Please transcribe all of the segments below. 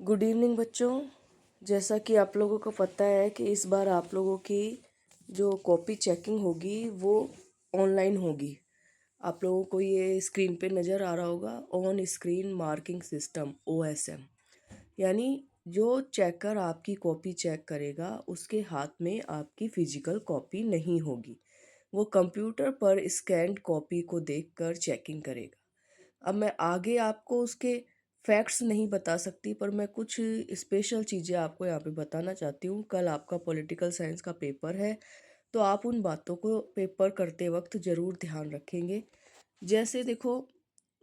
Good evening बच्चों। जैसा कि आप लोगों को पता है कि इस बार आप लोगों की जो कॉपी चेकिंग होगी वो ऑनलाइन होगी। आप लोगों को ये स्क्रीन पे नज़र आ रहा होगा, on screen marking system OSM। यानी जो चेकर आपकी कॉपी चेक करेगा उसके हाथ में आपकी फिजिकल कॉपी नहीं होगी, वो कंप्यूटर पर स्कैन्ड कॉपी को देखकर चेकिंग करेगा। अब मैं आगे आपको उसके फैक्ट्स नहीं बता सकती, पर मैं कुछ स्पेशल चीज़ें आपको यहाँ पे बताना चाहती हूँ। कल आपका पॉलिटिकल साइंस का पेपर है, तो आप उन बातों को पेपर करते वक्त ज़रूर ध्यान रखेंगे। जैसे देखो,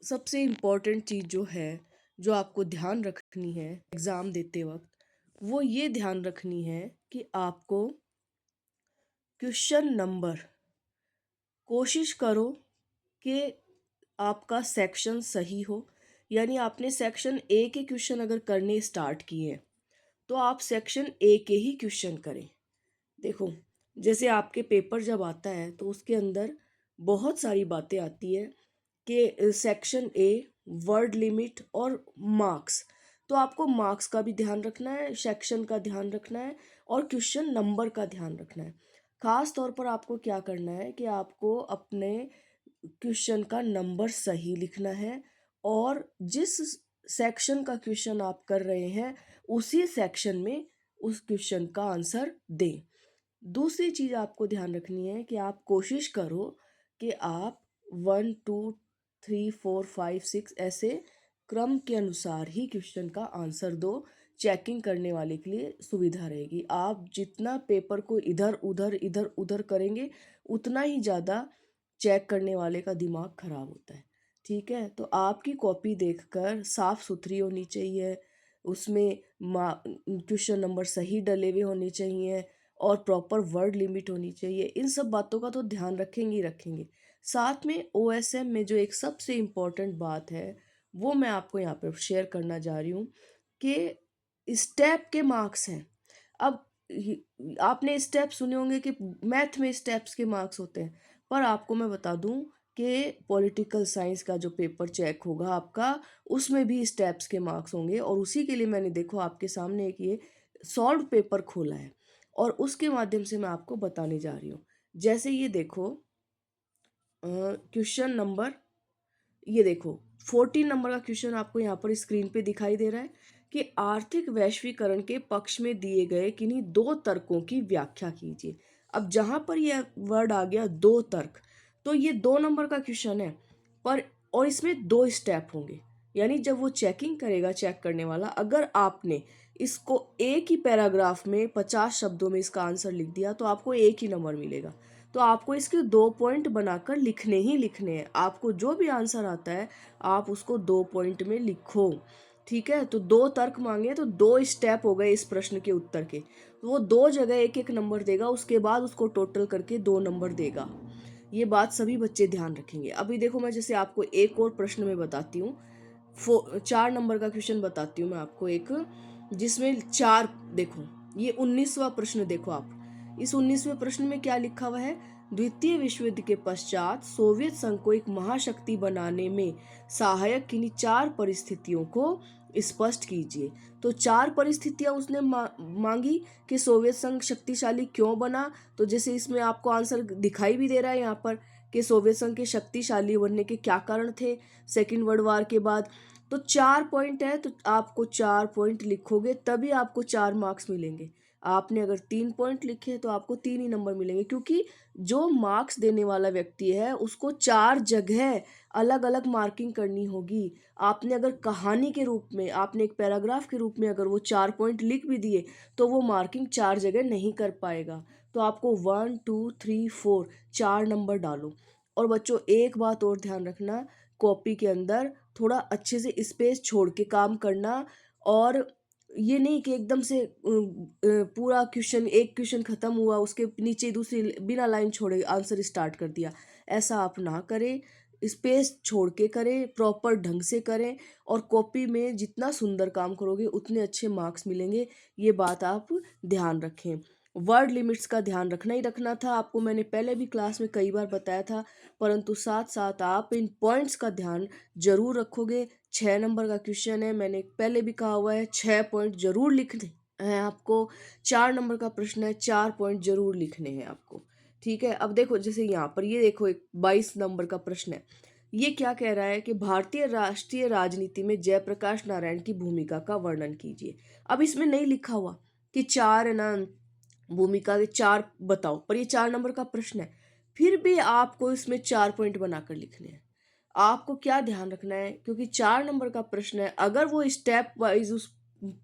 सबसे इम्पॉर्टेंट चीज़ जो है, जो आपको ध्यान रखनी है एग्ज़ाम देते वक्त, वो ये ध्यान रखनी है कि आपको क्वेश्चन नंबर, कोशिश करो कि आपका सेक्शन सही हो। यानी आपने सेक्शन ए के क्वेश्चन अगर करने स्टार्ट किए हैं तो आप सेक्शन ए के ही क्वेश्चन करें। देखो, जैसे आपके पेपर जब आता है तो उसके अंदर बहुत सारी बातें आती है कि सेक्शन ए, वर्ड लिमिट और मार्क्स। तो आपको मार्क्स का भी ध्यान रखना है, सेक्शन का ध्यान रखना है और क्वेश्चन नंबर का ध्यान रखना है। खास तौर पर आपको क्या करना है कि आपको अपने क्वेश्चन का नंबर सही लिखना है और जिस सेक्शन का क्वेश्चन आप कर रहे हैं उसी सेक्शन में उस क्वेश्चन का आंसर दें। दूसरी चीज़ आपको ध्यान रखनी है कि आप कोशिश करो कि आप 1 2 3 4 5 6 ऐसे क्रम के अनुसार ही क्वेश्चन का आंसर दो। चेकिंग करने वाले के लिए सुविधा रहेगी। आप जितना पेपर को इधर उधर करेंगे उतना ही ज़्यादा चेक करने वाले का दिमाग खराब होता है। ठीक है, तो आपकी कॉपी देखकर साफ सुथरी होनी चाहिए, उसमें क्वेश्चन नंबर सही डले हुए होने चाहिए और प्रॉपर वर्ड लिमिट होनी चाहिए। इन सब बातों का तो ध्यान रखेंगे ही रखेंगे। साथ में OSM में जो एक सबसे इम्पॉर्टेंट बात है वो मैं आपको यहाँ पर शेयर करना जा रही हूँ कि स्टेप के मार्क्स हैं। अब आपने स्टेप सुने होंगे कि मैथ में स्टेप्स के मार्क्स होते हैं, पर आपको मैं बता दूं कि पॉलिटिकल साइंस का जो पेपर चेक होगा आपका, उसमें भी स्टेप्स के मार्क्स होंगे। और उसी के लिए मैंने देखो आपके सामने एक ये सॉल्व पेपर खोला है और उसके माध्यम से मैं आपको बताने जा रही हूँ। जैसे ये देखो, क्वेश्चन नंबर, ये देखो 14 नंबर का क्वेश्चन आपको यहाँ पर स्क्रीन पे दिखाई दे रहा है कि आर्थिक वैश्वीकरण के पक्ष में दिए गए किन्हीं दो तर्कों की व्याख्या कीजिए। अब जहाँ पर यह वर्ड आ गया दो तर्क, तो ये 2 नंबर का क्वेश्चन है, पर और इसमें 2 स्टेप होंगे। यानी जब वो चेकिंग करेगा, चेक करने वाला, अगर आपने इसको एक ही पैराग्राफ में 50 शब्दों में इसका आंसर लिख दिया तो आपको एक ही नंबर मिलेगा। तो आपको इसके 2 पॉइंट बनाकर लिखने ही लिखने हैं। आपको जो भी आंसर आता है आप उसको 2 पॉइंट में लिखो। ठीक है, तो 2 तर्क मांगे तो 2 स्टेप हो गए इस प्रश्न के उत्तर के। तो वो 2 जगह एक एक नंबर देगा, उसके बाद उसको टोटल करके 2 नंबर देगा। ये बात सभी बच्चे ध्यान रखेंगे। अभी देखो, मैं जैसे आपको एक और प्रश्न में बताती हूँ, 4 नंबर का क्वेश्चन बताती हूँ मैं आपको एक, जिसमें 4, देखो ये 19वां प्रश्न देखो आप। इस 19वें प्रश्न में क्या लिखा हुआ है? द्वितीय विश्व युद्ध के पश्चात सोवियत संघ को एक महाशक्ति बनाने में सहायक किन्हीं 4 परिस्थितियों को स्पष्ट कीजिए। तो 4 परिस्थितियां उसने मांगी कि सोवियत संघ शक्तिशाली क्यों बना। तो जैसे इसमें आपको आंसर दिखाई भी दे रहा है यहाँ पर कि सोवियत संघ के शक्तिशाली बनने के क्या कारण थे सेकेंड वर्ल्ड वार के बाद। तो 4 पॉइंट है, तो आपको 4 पॉइंट लिखोगे तभी आपको 4 मार्क्स मिलेंगे। आपने अगर 3 पॉइंट लिखे तो आपको 3 ही नंबर मिलेंगे, क्योंकि जो मार्क्स देने वाला व्यक्ति है उसको 4 जगह अलग अलग मार्किंग करनी होगी। आपने अगर कहानी के रूप में, आपने एक पैराग्राफ के रूप में अगर वो 4 पॉइंट लिख भी दिए तो वो मार्किंग 4 जगह नहीं कर पाएगा। तो आपको 1 2 3 4 4 नंबर डालो। और बच्चों एक बात और ध्यान रखना, कॉपी के अंदर थोड़ा अच्छे से स्पेस छोड़ के काम करना। और ये नहीं कि एकदम से पूरा क्वेश्चन, एक क्वेश्चन खत्म हुआ उसके नीचे दूसरी बिना लाइन छोड़े आंसर स्टार्ट कर दिया, ऐसा आप ना करें। स्पेस छोड़ के करें, प्रॉपर ढंग से करें, और कॉपी में जितना सुंदर काम करोगे उतने अच्छे मार्क्स मिलेंगे। ये बात आप ध्यान रखें। वर्ड लिमिट्स का ध्यान रखना ही रखना था, आपको मैंने पहले भी क्लास में कई बार बताया था, परंतु साथ साथ आप इन पॉइंट्स का ध्यान जरूर रखोगे 6 नंबर का क्वेश्चन है, मैंने पहले भी कहा हुआ है 6 पॉइंट जरूर लिखने हैं आपको। 4 नंबर का प्रश्न है, 4 पॉइंट जरूर लिखने हैं आपको। ठीक है, अब देखो जैसे यहाँ पर ये देखो एक 22 नंबर का प्रश्न है। ये क्या कह रहा है कि भारतीय राष्ट्रीय राजनीति में जयप्रकाश नारायण की भूमिका का वर्णन कीजिए। अब इसमें नहीं लिखा हुआ कि 4 है ना, भूमिका के 4 बताओ, पर ये 4 नंबर का प्रश्न है। फिर भी आपको इसमें 4 पॉइंट बनाकर लिखने हैं। आपको क्या ध्यान रखना है, क्योंकि 4 नंबर का प्रश्न है, अगर वो स्टेप वाइज उस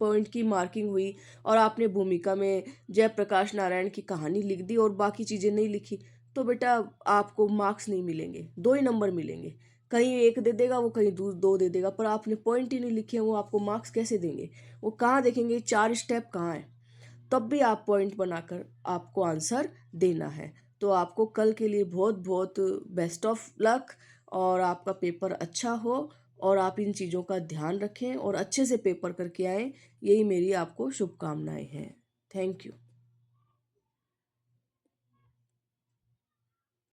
पॉइंट की मार्किंग हुई और आपने भूमिका में जयप्रकाश नारायण की कहानी लिख दी और बाकी चीज़ें नहीं लिखी, तो बेटा आपको मार्क्स नहीं मिलेंगे, 2 ही नंबर मिलेंगे। कहीं 1 दे देगा वो, कहीं 2 दे देगा, पर आपने पॉइंट ही नहीं लिखे हैं, वो आपको मार्क्स कैसे देंगे? वो कहाँ देखेंगे 4 स्टेप कहाँ है? तब भी आप पॉइंट बनाकर आपको आंसर देना है। तो आपको कल के लिए बहुत बहुत बेस्ट ऑफ लक, और आपका पेपर अच्छा हो, और आप इन चीज़ों का ध्यान रखें और अच्छे से पेपर करके आएँ, यही मेरी आपको शुभकामनाएं हैं। Thank you.